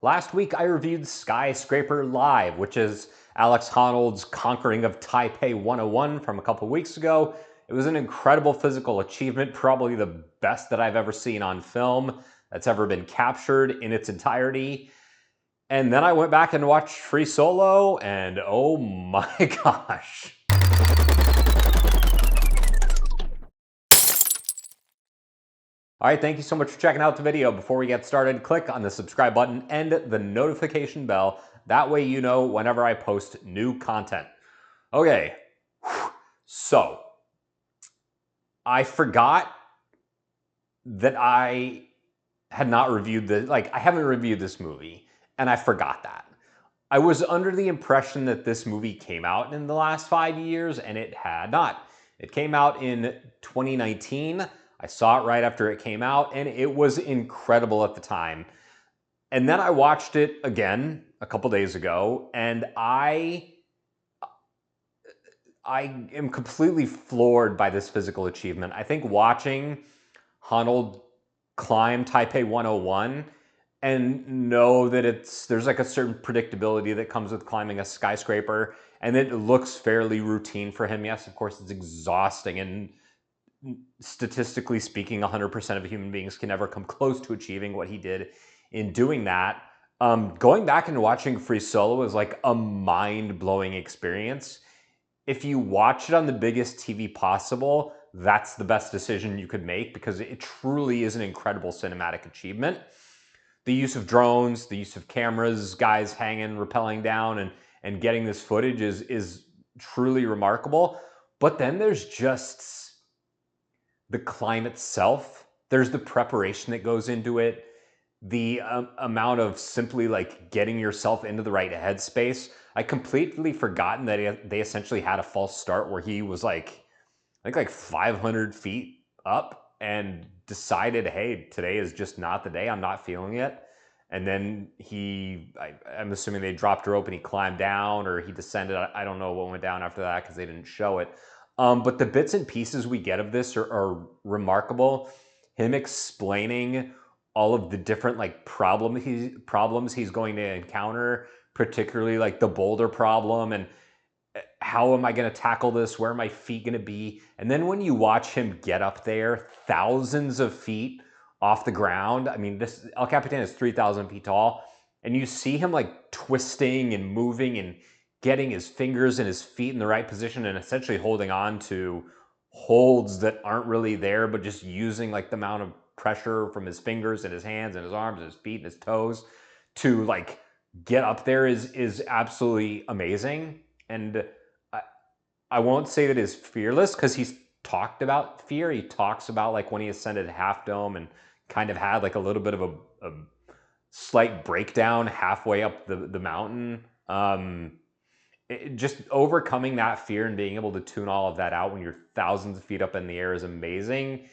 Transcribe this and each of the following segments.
Last week, I reviewed Skyscraper Live, which is Alex Honnold's conquering of Taipei 101 from a couple weeks ago. It was an incredible physical achievement, probably the best that I've ever seen on film that's ever been captured in its entirety. And then I went back and watched Free Solo, and oh my gosh. All right, thank you so much for checking out the video. Before we get started, click on the subscribe button and the notification bell. That way you know whenever I post new content. Okay, so I forgot that I had not reviewed I haven't reviewed this movie, and I forgot that. I was under the impression that this movie came out in the last 5 years, and it had not. It came out in 2019. I saw it right after it came out, and it was incredible at the time. And then I watched it again a couple days ago, and I am completely floored by this physical achievement. I think watching Honnold climb Taipei 101 and know that there's like a certain predictability that comes with climbing a skyscraper, and it looks fairly routine for him. Yes, of course, it's exhausting, and statistically speaking, 100% of human beings can never come close to achieving what he did in doing that. Going back and watching Free Solo is like a mind-blowing experience. If you watch it on the biggest TV possible, that's the best decision you could make, because it truly is an incredible cinematic achievement. The use of drones, the use of cameras, guys hanging, rappelling down, and getting this footage is truly remarkable. But then there's just the climb itself. There's the preparation that goes into it, the amount of simply like getting yourself into the right headspace. I completely forgotten that they essentially had a false start where he was I think like 500 feet up and decided, hey, today is just not the day. I'm not feeling it. And then I'm assuming they dropped a rope and he climbed down, or he descended. I don't know what went down after that because they didn't show it. But the bits and pieces we get of this are remarkable. Him explaining all of the different problems he's going to encounter, particularly like the boulder problem, and how am I going to tackle this? Where are my feet going to be? And then when you watch him get up there, thousands of feet off the ground. I mean, this El Capitan is 3,000 feet tall, and you see him like twisting and moving and getting his fingers and his feet in the right position, and essentially holding on to holds that aren't really there, but just using like the amount of pressure from his fingers and his hands and his arms and his feet and his toes to like get up there is absolutely amazing. And I won't say that he's fearless, because he's talked about fear. He talks about like when he ascended Half Dome and kind of had like a little bit of a slight breakdown halfway up the mountain. Just overcoming that fear and being able to tune all of that out when you're thousands of feet up in the air is amazing.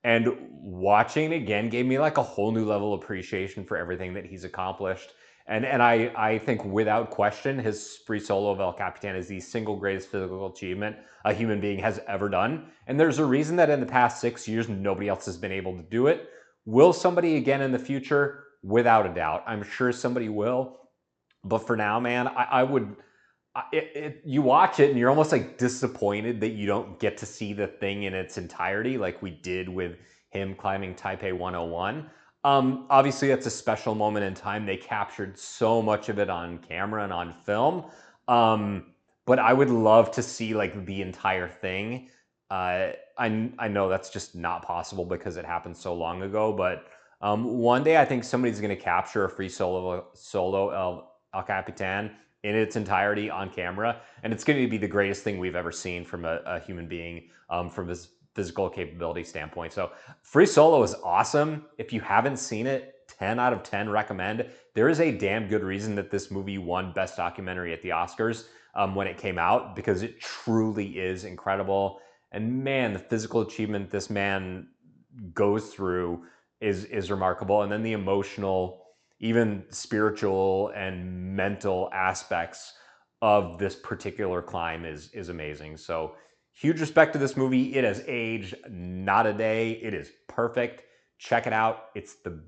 And watching it again gave me like a whole new level of appreciation for everything that he's accomplished. And I think without question, his Free Solo of El Capitan is the single greatest physical achievement a human being has ever done. And there's a reason that in the past 6 years, nobody else has been able to do it. Will somebody again in the future? Without a doubt. I'm sure somebody will. But for now, man, you watch it and you're almost like disappointed that you don't get to see the thing in its entirety like we did with him climbing Taipei 101. Obviously, that's a special moment in time. They captured so much of it on camera and on film. But I would love to see like the entire thing. I know that's just not possible because it happened so long ago. But one day I think somebody's going to capture a Free Solo El Capitan in its entirety on camera, and it's going to be the greatest thing we've ever seen from a human being, from his physical capability standpoint. So Free Solo is awesome. If you haven't seen it, 10 out of 10 recommend. There is a damn good reason that this movie won Best Documentary at the Oscars when it came out, because it truly is incredible. And man, the physical achievement this man goes through is remarkable. And then the emotional, even spiritual and mental aspects of this particular climb is amazing. So huge respect to this movie. It has aged not a day. It is perfect. Check it out. It's the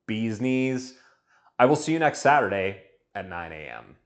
bee's knees. I will see you next Saturday at 9 a.m.